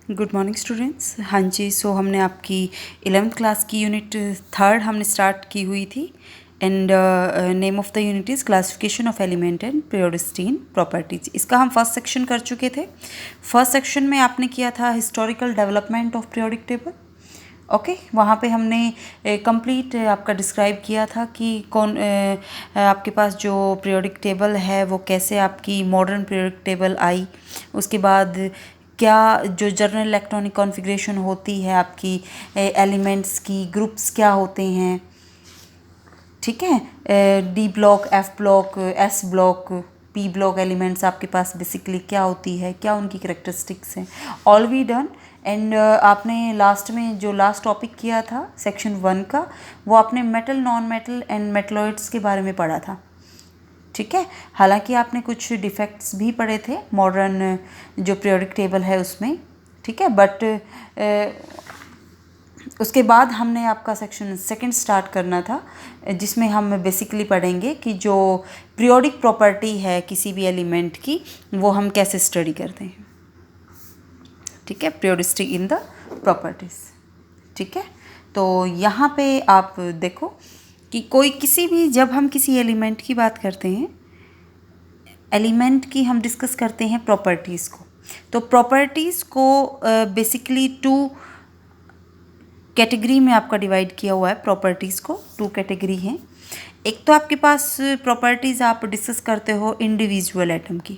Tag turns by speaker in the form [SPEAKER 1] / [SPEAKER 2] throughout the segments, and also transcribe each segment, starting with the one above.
[SPEAKER 1] Good morning students. हाँ जी, सो हमने आपकी 11th क्लास की यूनिट थर्ड हमने स्टार्ट की हुई थी and name of the unit is classification of element and periodicity in properties. इसका हम फर्स्ट सेक्शन कर चुके थे। फर्स्ट सेक्शन में आपने किया था historical development of periodic table. Okay, वहाँ पे हमने कंप्लीट आपका डिस्क्राइब किया था कि कौन आपके पास जो पीरियोडिक टेबल है वो कैसे आपकी मॉडर्न पीरियोडिक टेबल आई। उसके बाद क्या जो जनरल इलेक्ट्रॉनिक कॉन्फ़िगरेशन होती है आपकी एलिमेंट्स की, ग्रुप्स क्या होते हैं, ठीक है। D block, F block, S block, P block elements आपके पास बेसिकली क्या होती है, क्या उनकी करेक्टरिस्टिक्स हैं, ऑल वी डन। एंड आपने लास्ट में जो लास्ट टॉपिक किया था सेक्शन 1 का, वो आपने metal, non metal and metalloids के बारे में पढ़ा था, ठीक है। हालांकि आपने कुछ डिफेक्ट्स भी पढ़े थे मॉडर्न जो पीरियोडिक टेबल है उसमें, ठीक है। बट उसके बाद हमने आपका सेक्शन सेकंड स्टार्ट करना था, जिसमें हम बेसिकली पढ़ेंगे कि जो पीरियोडिक प्रॉपर्टी है किसी भी एलिमेंट की, वो हम कैसे स्टडी करते हैं, ठीक है। पीरियोडिसिटी इन द प्रॉपर्टीज़, ठीक है। तो यहाँ पे आप देखो कि कोई किसी भी, जब हम किसी एलिमेंट की बात करते हैं, एलिमेंट की हम डिस्कस करते हैं प्रॉपर्टीज़ को। तो प्रॉपर्टीज़ को बेसिकली 2 कैटेगरी में आपका डिवाइड किया हुआ है। प्रॉपर्टीज़ को 2 कैटेगरी हैं। एक तो आपके पास प्रॉपर्टीज़ आप डिस्कस करते हो इंडिविजुअल एटम की,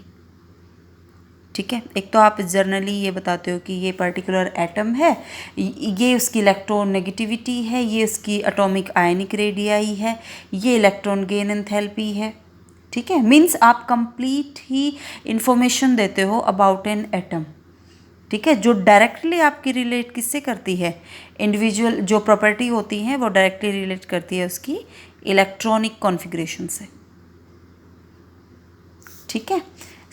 [SPEAKER 1] ठीक है। एक तो आप जनरली ये बताते हो कि ये पर्टिकुलर एटम है, ये उसकी इलेक्ट्रॉन नेगेटिविटी है, ये उसकी एटॉमिक आयनिक रेडियाई है, ये इलेक्ट्रॉन गेन एंथैल्पी है, ठीक है। मीन्स आप कंप्लीट ही इंफॉर्मेशन देते हो अबाउट एन एटम, ठीक है। जो डायरेक्टली आपकी रिलेट किससे करती है, इंडिविजुअल जो प्रॉपर्टी होती हैं वो डायरेक्टली रिलेट करती है उसकी इलेक्ट्रॉनिक कॉन्फ़िगरेशन से, ठीक है।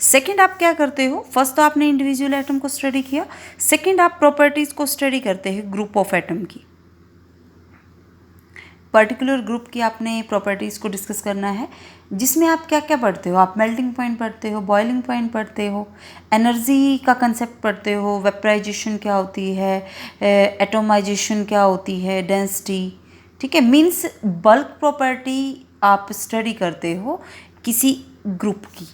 [SPEAKER 1] सेकंड आप क्या करते हो, फर्स्ट तो आपने इंडिविजुअल एटम को स्टडी किया, सेकंड आप प्रॉपर्टीज़ को स्टडी करते हैं ग्रुप ऑफ एटम की। पर्टिकुलर ग्रुप की आपने प्रॉपर्टीज़ को डिस्कस करना है, जिसमें आप क्या क्या पढ़ते हो, आप मेल्टिंग पॉइंट पढ़ते हो, बॉइलिंग पॉइंट पढ़ते हो, एनर्जी का कंसेप्ट पढ़ते हो, वेपराइजेशन क्या होती है, एटोमाइजेशन क्या होती है, डेंसिटी, ठीक है। मीन्स बल्क प्रॉपर्टी आप स्टडी करते हो किसी ग्रुप की,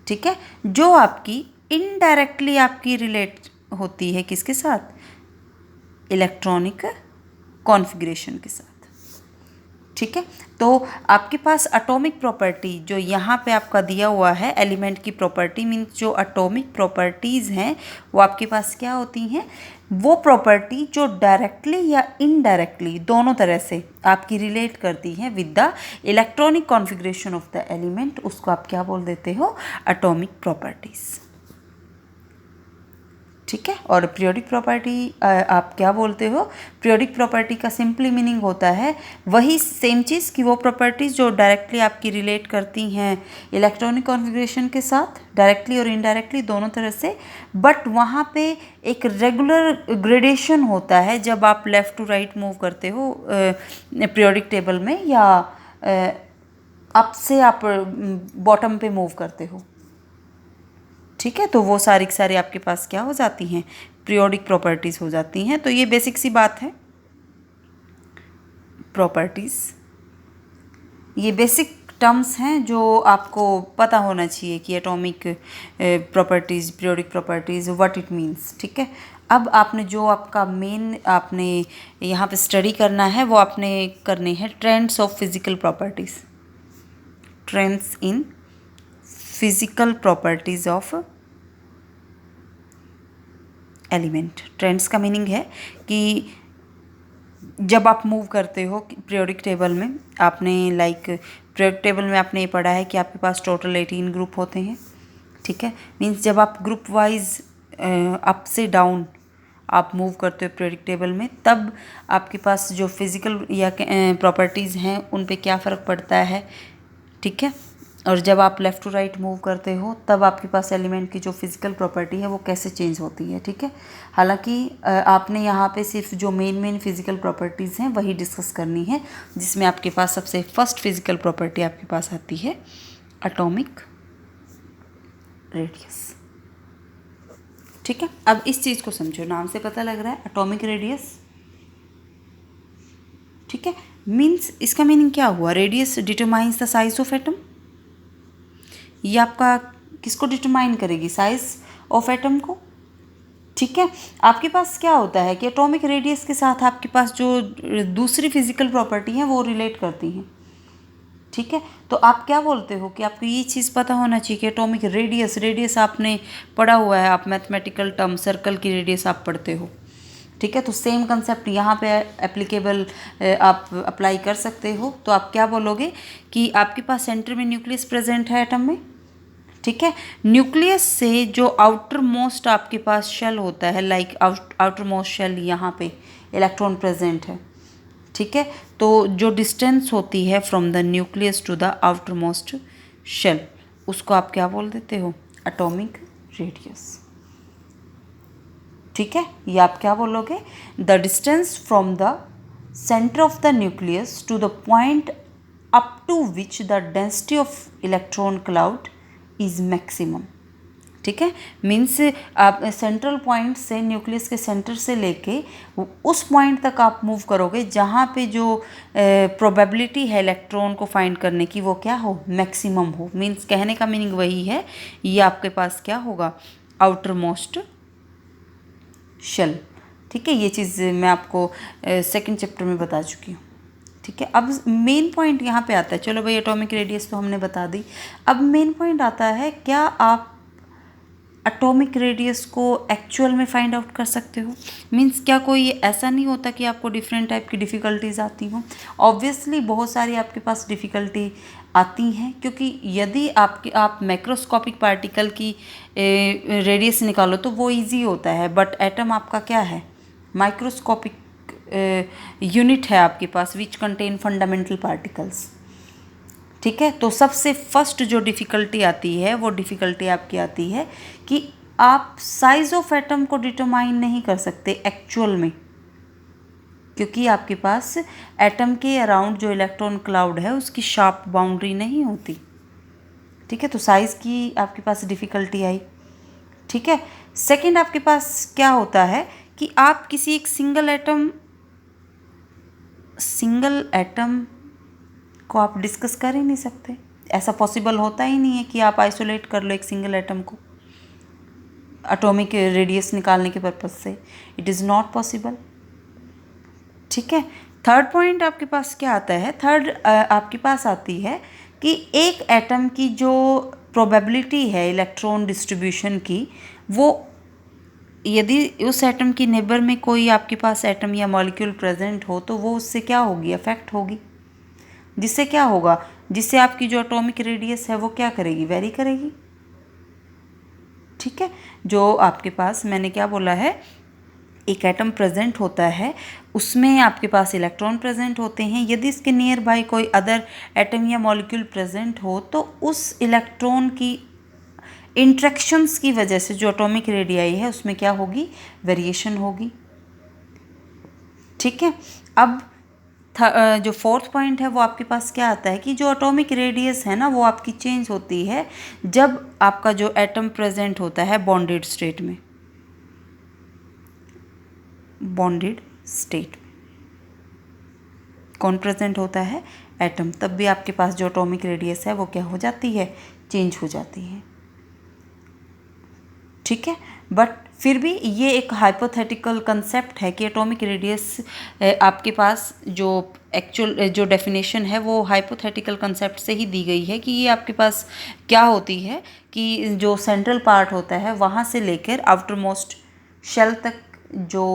[SPEAKER 1] ठीक है, जो आपकी इनडायरेक्टली आपकी रिलेट होती है किसके साथ, इलेक्ट्रॉनिक कॉन्फ़िगरेशन के साथ, ठीक है। तो आपके पास एटॉमिक प्रॉपर्टी जो यहाँ पे आपका दिया हुआ है, एलिमेंट की प्रॉपर्टी मीन्स जो एटॉमिक प्रॉपर्टीज़ हैं वो आपके पास क्या होती हैं, वो प्रॉपर्टी जो डायरेक्टली या इनडायरेक्टली दोनों तरह से आपकी रिलेट करती हैं with the electronic configuration of the element, उसको आप क्या बोल देते हो, एटॉमिक प्रॉपर्टीज़, ठीक है। और पीरियोडिक प्रॉपर्टी आप क्या बोलते हो, पीरियोडिक प्रॉपर्टी का सिंपली मीनिंग होता है वही सेम चीज़ कि वो प्रॉपर्टीज़ जो डायरेक्टली आपकी रिलेट करती हैं इलेक्ट्रॉनिक कॉन्फ़िगरेशन के साथ, डायरेक्टली और इनडायरेक्टली दोनों तरह से। बट वहाँ पे एक रेगुलर ग्रेडेशन होता है जब आप लेफ़्ट टू राइट मूव करते हो पीरियोडिक टेबल में, या अप से आप बॉटम पे मूव करते हो, ठीक है। तो वो सारी की सारी आपके पास क्या हो जाती हैं, पीरियोडिक प्रॉपर्टीज़ हो जाती हैं। तो ये बेसिक सी बात है, प्रॉपर्टीज़ ये बेसिक टर्म्स हैं जो आपको पता होना चाहिए कि atomic properties, periodic properties, what it means, ठीक है। अब आपने जो आपका मेन आपने यहाँ पे स्टडी करना है वो आपने करने हैं trends of physical properties, trends in physical properties of element. Trends का मीनिंग है कि जब आप मूव करते हो पीरियोडिक टेबल में, आपने पीरियोडिक टेबल में आपने ये पढ़ा है कि आपके पास टोटल 18 ग्रुप होते हैं, ठीक है। मीन्स जब आप ग्रुप वाइज अप से डाउन आप मूव करते हो पीरियोडिक टेबल में, तब आपके पास जो फिज़िकल या प्रॉपर्टीज़ हैं उन पे क्या फ़र्क पड़ता है, ठीक है। और जब आप लेफ़्ट टू राइट मूव करते हो तब आपके पास एलिमेंट की जो फिज़िकल प्रॉपर्टी है वो कैसे चेंज होती है, ठीक है। हालांकि आपने यहाँ पे सिर्फ जो मेन फिज़िकल प्रॉपर्टीज़ हैं वही डिस्कस करनी है, जिसमें आपके पास सबसे फर्स्ट फिज़िकल प्रॉपर्टी आपके पास आती है एटॉमिक रेडियस, ठीक है, अब इस चीज़ को समझो, नाम से पता लग रहा है एटॉमिक रेडियस। ठीक है, मीन्स इसका मीनिंग क्या हुआ, radius determines the size of atom. ये आपका किसको डिटरमाइन करेगी, साइज ऑफ एटम को। ठीक है, आपके पास क्या होता है कि एटॉमिक रेडियस के साथ आपके पास जो दूसरी फिजिकल प्रॉपर्टी हैं वो रिलेट करती हैं। ठीक है, तो आप क्या बोलते हो कि आपको ये चीज़ पता होना चाहिए कि एटॉमिक रेडियस, रेडियस आपने पढ़ा हुआ है, आप मैथमेटिकल टर्म सर्कल की रेडियस आप पढ़ते हो। ठीक है, तो सेम कंसेप्ट यहाँ पे एप्लीकेबल आप अप्लाई कर सकते हो। तो आप क्या बोलोगे कि आपके पास सेंटर में न्यूक्लियस प्रेजेंट है एटम में। ठीक है, न्यूक्लियस से जो आउटर मोस्ट आपके पास शेल होता है, लाइक आउटर मोस्ट शेल, यहाँ पे इलेक्ट्रॉन प्रेजेंट है। ठीक है, तो जो डिस्टेंस होती है from the nucleus to the outer most shell, उसको आप क्या बोल देते हो, एटॉमिक रेडियस। ठीक है, ये आप क्या बोलोगे, the distance from the centre of the nucleus to the point up to which the density of electron cloud is maximum. ठीक है, मीन्स आप सेंट्रल पॉइंट से, न्यूक्लियस के सेंटर से लेके उस पॉइंट तक आप मूव करोगे जहाँ पे जो प्रोबेबिलिटी है इलेक्ट्रॉन को फाइंड करने की वो क्या हो, मैक्सिमम हो। मीन्स कहने का मीनिंग वही है, ये आपके पास क्या होगा, आउटर मोस्ट शेल। ठीक है, ये चीज़ मैं आपको सेकंड चैप्टर में बता चुकी हूँ। ठीक है, अब मेन पॉइंट यहाँ पे आता है। चलो भाई, एटॉमिक रेडियस तो हमने बता दी, अब मेन पॉइंट आता है, क्या आप एटॉमिक रेडियस को एक्चुअल में फाइंड आउट कर सकते हो। मीन्स क्या कोई ऐसा नहीं होता कि आपको डिफरेंट टाइप की डिफ़िकल्टीज आती हों। ऑब्वियसली बहुत सारी आपके पास डिफ़िकल्टी आती हैं, क्योंकि यदि आप मैक्रोस्कोपिक पार्टिकल की रेडियस निकालो तो वो इजी होता है, बट एटम आपका क्या है, माइक्रोस्कोपिक यूनिट है आपके पास, विच कंटेन फंडामेंटल पार्टिकल्स। ठीक है, तो सबसे फर्स्ट जो डिफ़िकल्टी आती है वो डिफ़िकल्टी आपकी आती है कि आप साइज़ ऑफ एटम को डिटरमाइन नहीं कर सकते एक्चुअल में, क्योंकि आपके पास एटम के अराउंड जो इलेक्ट्रॉन क्लाउड है उसकी शार्प बाउंड्री नहीं होती। ठीक है, तो साइज़ की आपके पास डिफ़िकल्टी आई। ठीक है, सेकंड आपके पास क्या होता है कि आप किसी एक सिंगल एटम को आप डिस्कस कर ही नहीं सकते। ऐसा पॉसिबल होता ही नहीं है कि आप आइसोलेट कर लो एक सिंगल एटम को एटॉमिक रेडियस निकालने के पर्पज़ से, इट इज़ नॉट पॉसिबल। ठीक है, थर्ड पॉइंट आपके पास क्या आता है, थर्ड आपके पास आती है कि एक एटम की जो प्रोबेबिलिटी है इलेक्ट्रॉन डिस्ट्रीब्यूशन की, वो यदि उस एटम की नेबर में कोई आपके पास एटम या मॉलिक्यूल प्रेजेंट हो तो वो उससे क्या होगी, अफेक्ट होगी। जिससे क्या होगा, जिससे आपकी जो एटॉमिक रेडियस है वो क्या करेगी, वेरी करेगी। ठीक है, जो आपके पास मैंने क्या बोला है, एक एटम प्रेजेंट होता है, उसमें आपके पास इलेक्ट्रॉन प्रेजेंट होते हैं। यदि इसके नियर बाय कोई अदर एटम या मॉलिक्यूल प्रेजेंट हो तो उस इलेक्ट्रॉन की इंट्रैक्शंस की वजह से जो एटॉमिक रेडियाई है उसमें क्या होगी, वेरिएशन होगी। ठीक है, अब जो फोर्थ पॉइंट है वो आपके पास क्या आता है कि जो एटॉमिक रेडियस है ना वो आपकी चेंज होती है जब आपका जो एटम प्रेजेंट होता है बॉन्डेड स्टेट में, बॉन्डेड स्टेट में कौन प्रेजेंट होता है, एटम, तब भी आपके पास जो एटॉमिक रेडियस है वो क्या हो जाती है, चेंज हो जाती है। ठीक है, बट फिर भी ये एक हाइपोथेटिकल कंसेप्ट है कि एटॉमिक रेडियस आपके पास जो एक्चुअल जो डेफिनेशन है वो हाइपोथेटिकल कंसेप्ट से ही दी गई है कि ये आपके पास क्या होती है कि जो सेंट्रल पार्ट होता है वहाँ से लेकर आउटर मोस्ट शेल तक जो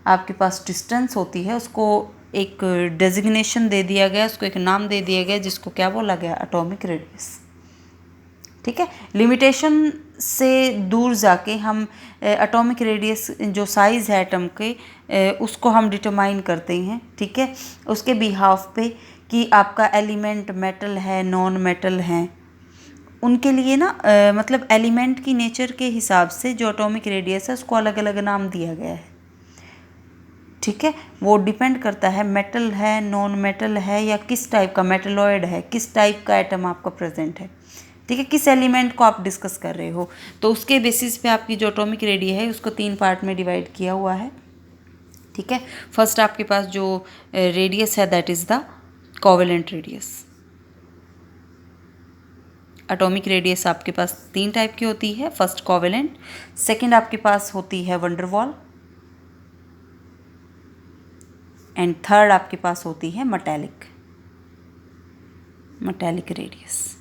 [SPEAKER 1] आपके पास डिस्टेंस होती है उसको एक डेजिग्नेशन दे दिया गया, उसको एक नाम दे दिया गया जिसको क्या बोला गया, एटॉमिक रेडियस। ठीक है, लिमिटेशन से दूर जाके हम एटॉमिक रेडियस जो साइज़ है एटम के उसको हम डिटरमाइन करते हैं। ठीक है, उसके बिहाफ पे कि आपका एलिमेंट मेटल है, नॉन मेटल है, उनके लिए ना मतलब एलिमेंट की नेचर के हिसाब से जो एटॉमिक रेडियस है उसको अलग अलग नाम दिया गया है। ठीक है, वो डिपेंड करता है मेटल है, नॉन मेटल है या किस टाइप का मेटलॉइड है, किस टाइप का एटम आपका प्रेजेंट है। ठीक है, किस एलिमेंट को आप डिस्कस कर रहे हो, तो उसके बेसिस पे आपकी जो एटॉमिक रेडियस है उसको 3 पार्ट में डिवाइड किया हुआ है। ठीक है, फर्स्ट आपके पास जो रेडियस है that is the covalent radius. Atomic radius आपके पास 3 टाइप की होती है, फर्स्ट कोवेलेंट, सेकंड आपके पास होती है वंडरवॉल, एंड थर्ड आपके पास होती है मेटालिक रेडियस।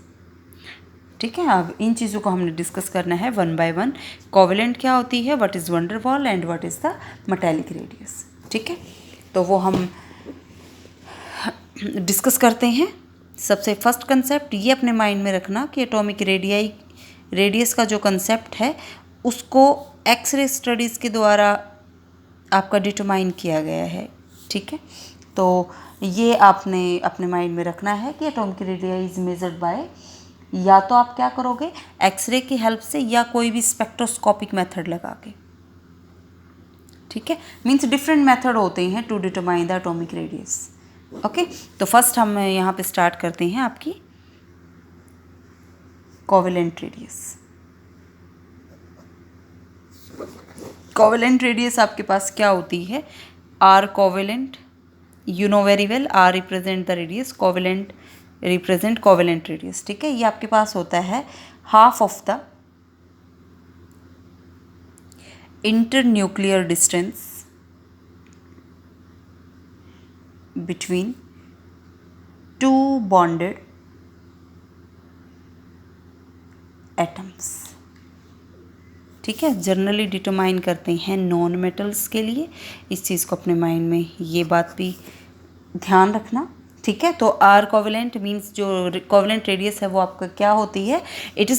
[SPEAKER 1] ठीक है, अब इन चीज़ों को हमने डिस्कस करना है वन बाय वन। कोवेलेंट क्या होती है, what is van der Waals and what is the metallic radius. ठीक है, तो वो हम डिस्कस करते हैं। सबसे फर्स्ट कंसेप्ट ये अपने माइंड में रखना कि एटॉमिक रेडियस का जो कंसेप्ट है उसको एक्सरे स्टडीज़ के द्वारा आपका डिटरमाइन किया गया है। ठीक है, तो ये आपने अपने माइंड में रखना है कि atomic radius is measured by, या तो आप क्या करोगे एक्सरे की हेल्प से या कोई भी स्पेक्ट्रोस्कोपिक मेथड लगा के। ठीक है, मीन्स डिफरेंट मेथड होते हैं to determine the atomic radius. Okay, तो फर्स्ट हम यहाँ पे स्टार्ट करते हैं आपकी कोवेलेंट रेडियस। कोवेलेंट रेडियस आपके पास क्या होती है, R covalent, you know very well, R represent the radius, covalent represent covalent radius. ठीक है, ये आपके पास होता है half of the internuclear distance between two bonded atoms। ठीक है, जनरली डिटरमाइन करते हैं नॉन मेटल्स के लिए, इस चीज़ को अपने माइंड में ये बात भी ध्यान रखना। ठीक है, तो आर कोवेलेंट मीन्स जो कोवेलेंट रेडियस है वो आपका क्या होती है, it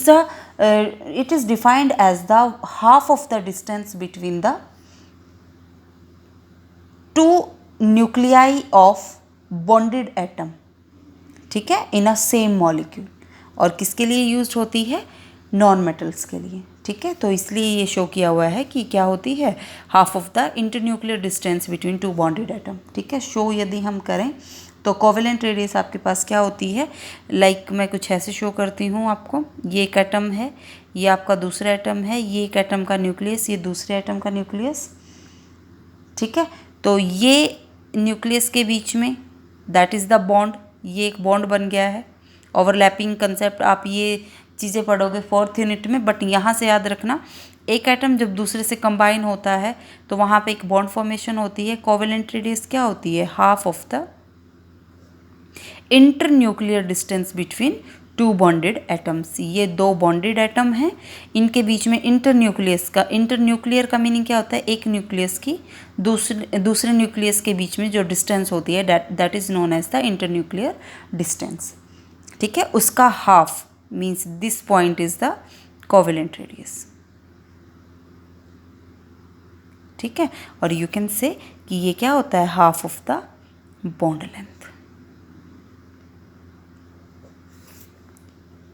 [SPEAKER 1] is defined as the half of the distance between the two nuclei of bonded atom. ठीक है, इन अ सेम मॉलिक्यूल, और किसके लिए यूज्ड होती है, नॉन मेटल्स के लिए। ठीक है, तो इसलिए ये शो किया हुआ है कि क्या होती है, half of the internuclear distance between two bonded atom. ठीक है, शो यदि हम करें तो कोवेलेंट रेडियस आपके पास क्या होती है, लाइक मैं कुछ ऐसे शो करती हूँ आपको, ये एक एटम है, ये आपका दूसरा एटम है, ये एक एटम का न्यूक्लियस, ये दूसरे एटम का न्यूक्लियस। ठीक है, तो ये न्यूक्लियस के बीच में दैट इज़ द बॉन्ड, ये एक बॉन्ड बन गया है। ओवरलैपिंग कंसेप्ट आप ये चीज़ें पढ़ोगे 4th यूनिट में, बट यहाँ से याद रखना एक एटम जब दूसरे से कंबाइन होता है तो वहाँ पे एक बॉन्ड फॉर्मेशन होती है। कोवेलेंट रेडियस क्या होती है, half of the internuclear distance between two bonded atoms. ये दो बॉन्डेड एटम हैं, इनके बीच में इंटरन्यूक्लियर का मीनिंग क्या होता है, एक न्यूक्लियस की दूसरे न्यूक्लियस के बीच में जो डिस्टेंस होती है that is known as the internuclear distance. ठीक है, उसका half means this point is the covalent radius. ठीक है, और यू कैन से कि ये क्या होता है, half of the bond length.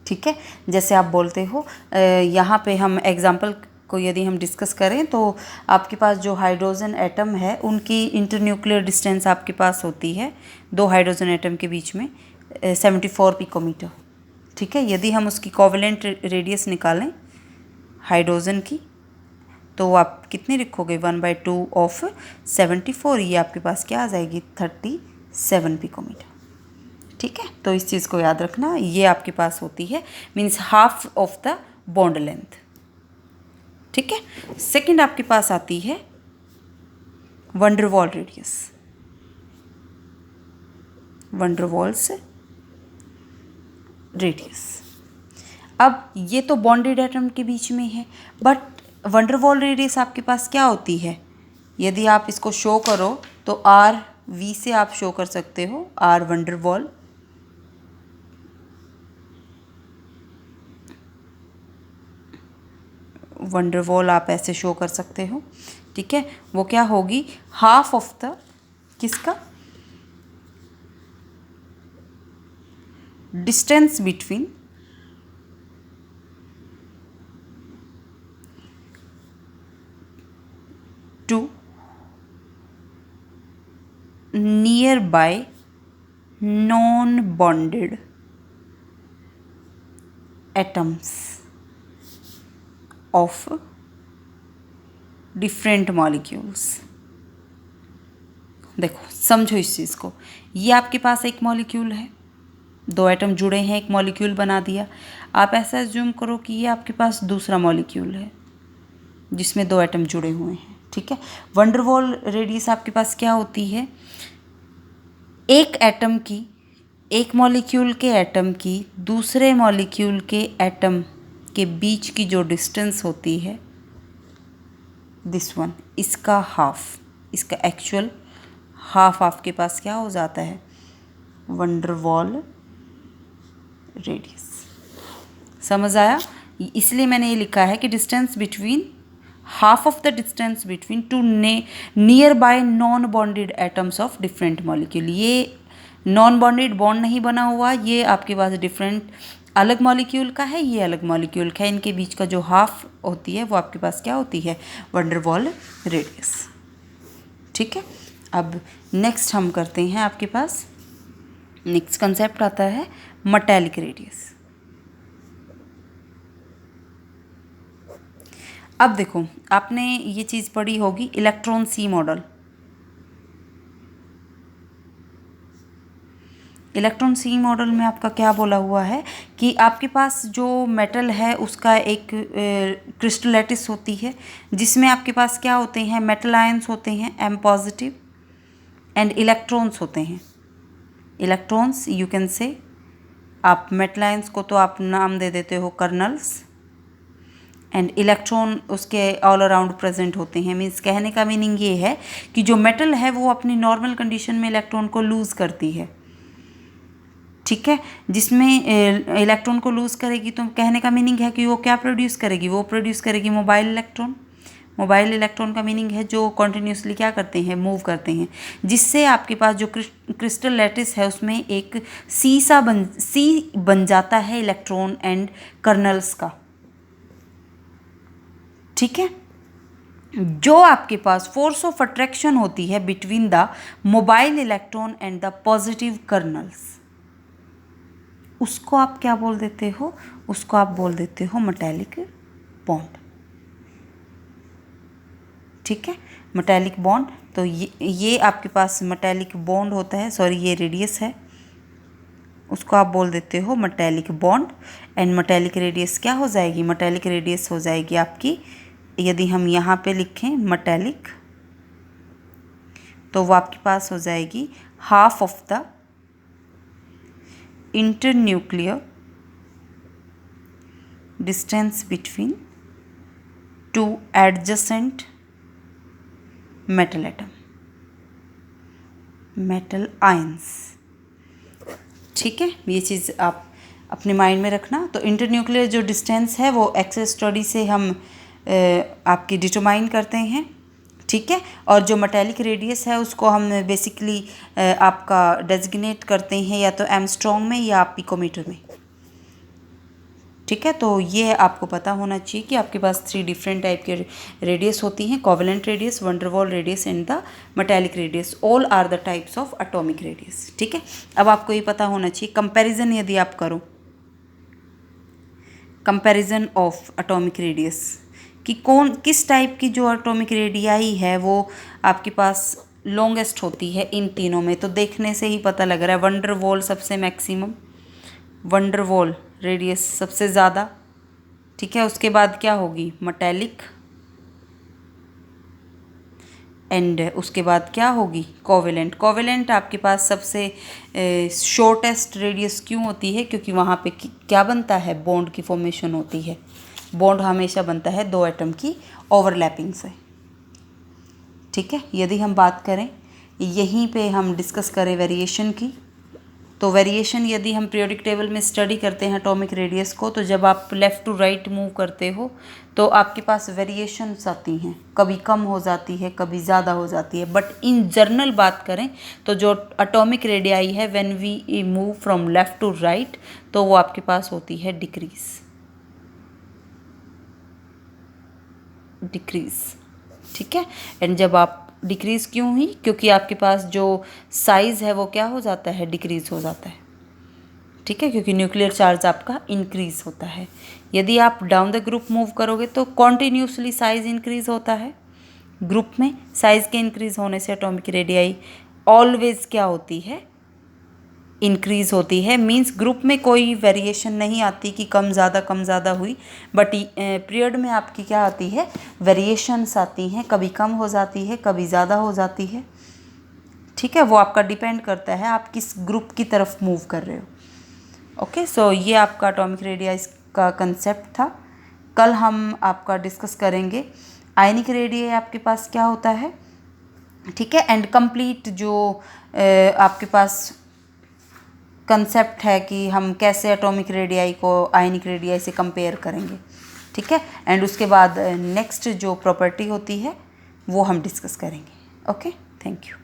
[SPEAKER 1] ठीक है, जैसे आप बोलते हो यहाँ पे हम एग्जाम्पल को यदि हम डिस्कस करें तो आपके पास जो हाइड्रोजन एटम है उनकी इंटरन्यूक्लियर डिस्टेंस आपके पास होती है दो हाइड्रोजन एटम के बीच में 74 पिकोमीटर। ठीक है, यदि हम उसकी कोवेलेंट रेडियस निकालें हाइड्रोजन की तो आप कितनी लिखोगे, 1/2 ऑफ 74, ये आपके पास क्या आ जाएगी, 37 पिकोमीटर। ठीक है, तो इस चीज़ को याद रखना, ये आपके पास होती है means half of the bond length. ठीक है, सेकंड आपके पास आती है वंडरवॉल रेडियस। वंडरवॉल्स रेडियस, अब ये तो बॉन्डेड एटम के बीच में है, बट वंडरवॉल रेडियस आपके पास क्या होती है, यदि आप इसको शो करो तो आर वी से आप शो कर सकते हो, आर वंडरवॉल। वंडरवॉल आप ऐसे शो कर सकते हो। ठीक है, वो क्या होगी, हाफ ऑफ द किसका, distance between two near by non bonded atoms of different molecules. देखो समझो इस चीज़ को, ये आपके पास एक मॉलिक्यूल है, दो एटम जुड़े हैं, एक मॉलिक्यूल बना दिया। आप ऐसा एज्यूम करो कि ये आपके पास दूसरा मॉलिक्यूल है जिसमें दो एटम जुड़े हुए हैं, ठीक है। वंडरवॉल रेडियस आपके पास क्या होती है, एक एटम की, एक मॉलिक्यूल के एटम की दूसरे मॉलिक्यूल के एटम के बीच की जो डिस्टेंस होती है, दिस वन, इसका हाफ, इसका एक्चुअल हाफ आपके पास क्या हो जाता है, वंडरवॉल रेडियस। समझ आया? इसलिए मैंने ये लिखा है कि distance between, half of the distance between two near by non bonded atoms of different molecule. ये नॉन बॉन्डेड, बॉन्ड नहीं बना हुआ, ये आपके पास डिफरेंट अलग मॉलिक्यूल का है, ये अलग मॉलिक्यूल का है, इनके बीच का जो हाफ होती है वो आपके पास क्या होती है, वंडरवॉल रेडियस। ठीक है, अब नेक्स्ट हम करते हैं, आपके पास नेक्स्ट कंसेप्ट आता है मेटालिक रेडियस। अब देखो, आपने ये चीज़ पढ़ी होगी, इलेक्ट्रॉन सी मॉडल। इलेक्ट्रॉन सी मॉडल में आपका क्या बोला हुआ है कि आपके पास जो मेटल है उसका एक क्रिस्टलेटिस होती है, जिसमें आपके पास क्या होते हैं, मेटल आयंस होते हैं एम पॉजिटिव, एंड इलेक्ट्रॉन्स होते हैं। इलेक्ट्रॉन्स यू कैन से, आप मेटल आयंस को तो आप नाम दे देते हो कर्नल्स, एंड इलेक्ट्रॉन उसके ऑल अराउंड प्रेजेंट होते हैं। मीन्स कहने का मीनिंग ये है कि जो मेटल है वो अपनी नॉर्मल कंडीशन में इलेक्ट्रॉन को लूज़ करती है, ठीक है। जिसमें इलेक्ट्रॉन को लूज़ करेगी तो कहने का मीनिंग है कि वो क्या प्रोड्यूस करेगी, वो प्रोड्यूस करेगी मोबाइल इलेक्ट्रॉन। मोबाइल इलेक्ट्रॉन का मीनिंग है जो कॉन्टिन्यूसली क्या करते हैं, मूव करते हैं, जिससे आपके पास जो क्रिस्टल लैटिस है उसमें एक सी बन जाता है इलेक्ट्रॉन एंड कर्नल्स का, ठीक है। जो आपके पास फोर्स ऑफ अट्रैक्शन होती है between the mobile electron and the positive colonel's, उसको आप क्या बोल देते हो, उसको आप बोल देते हो मेटालिक बॉन्ड, ठीक है। मेटालिक बॉन्ड, तो ये आपके पास मेटालिक बॉन्ड होता है, सॉरी ये रेडियस है, उसको आप बोल देते हो metallic bond. And metallic radius क्या हो जाएगी, मेटालिक रेडियस हो जाएगी आपकी, यदि हम यहाँ पे लिखें मेटालिक, तो वो आपके पास हो जाएगी half of the internuclear distance between two adjacent metal atom, metal ions, ठीक है। ये चीज़ आप अपने माइंड में रखना। तो इंटरन्यूक्लियर जो डिस्टेंस है वो एक्सेस स्टडी से हम आपकी डिटरमाइन करते हैं, ठीक है। और जो मेटालिक रेडियस है उसको हम बेसिकली आपका डेजिग्नेट करते हैं या तो एमस्ट्रॉन्ग में या पिकोमीटर में, ठीक है। तो ये आपको पता होना चाहिए कि आपके पास 3 डिफरेंट टाइप के रेडियस होती हैं, covalent radius, van der Waals radius and the metallic radius, all are the types of atomic radius, ठीक है। अब आपको ये पता होना चाहिए, कंपैरिजन यदि आप करो, कंपैरिजन ऑफ एटॉमिक रेडियस कि किस टाइप की जो एटॉमिक रेडियाई है वो आपके पास लॉन्गेस्ट होती है इन तीनों में, तो देखने से ही पता लग रहा है वंडरवॉल सबसे मैक्सिमम, वंडरवॉल रेडियस सबसे ज़्यादा, ठीक है। उसके बाद क्या होगी, मेटालिक, एंड उसके बाद क्या होगी, कोवेलेंट। कोवेलेंट आपके पास सबसे शॉर्टेस्ट रेडियस क्यों होती है, क्योंकि वहाँ पे क्या बनता है, बॉन्ड की फॉर्मेशन होती है, बॉन्ड हमेशा बनता है 2 एटम की ओवरलैपिंग से, ठीक है। यदि हम बात करें, यहीं पे हम डिस्कस करें वेरिएशन की, तो वेरिएशन यदि हम पीरियोडिक टेबल में स्टडी करते हैं एटॉमिक रेडियस को, तो जब आप लेफ़्ट टू राइट मूव करते हो तो आपके पास वेरिएशंस आती हैं, कभी कम हो जाती है, कभी ज़्यादा हो जाती है, बट इन जनरल बात करें तो जो एटॉमिक रेडियाई है when we move from left to right, तो वो आपके पास होती है डिक्रीज, ठीक है। एंड जब आप डिक्रीज़ क्यों हुई, क्योंकि आपके पास जो साइज़ है वो क्या हो जाता है, डिक्रीज़ हो जाता है, ठीक है, क्योंकि न्यूक्लियर चार्ज आपका इंक्रीज होता है। यदि आप डाउन द ग्रुप मूव करोगे तो कॉन्टिन्यूसली साइज इंक्रीज होता है। ग्रुप में साइज के इंक्रीज होने से एटॉमिक रेडियाई ऑलवेज क्या होती है, इंक्रीज होती है। मींस ग्रुप में कोई वेरिएशन नहीं आती कि कम ज़्यादा हुई, बट पीरियड में आपकी क्या आती है, वेरिएशंस आती हैं, कभी कम हो जाती है, कभी ज़्यादा हो जाती है। ठीक है, वो आपका डिपेंड करता है आप किस ग्रुप की तरफ मूव कर रहे हो। ओके, सो ये आपका एटॉमिक रेडियाई का कंसेप्ट था। कल हम आपका डिस्कस करेंगे आयनिक रेडियाई आपके पास क्या होता है। ठीक है, एंड कंप्लीट जो आपके पास कंसेप्ट है कि हम कैसे एटॉमिक रेडियाई को आयनिक रेडियाई से कंपेयर करेंगे। ठीक है, एंड उसके बाद नेक्स्ट जो प्रॉपर्टी होती है वो हम डिस्कस करेंगे। Okay, thank you.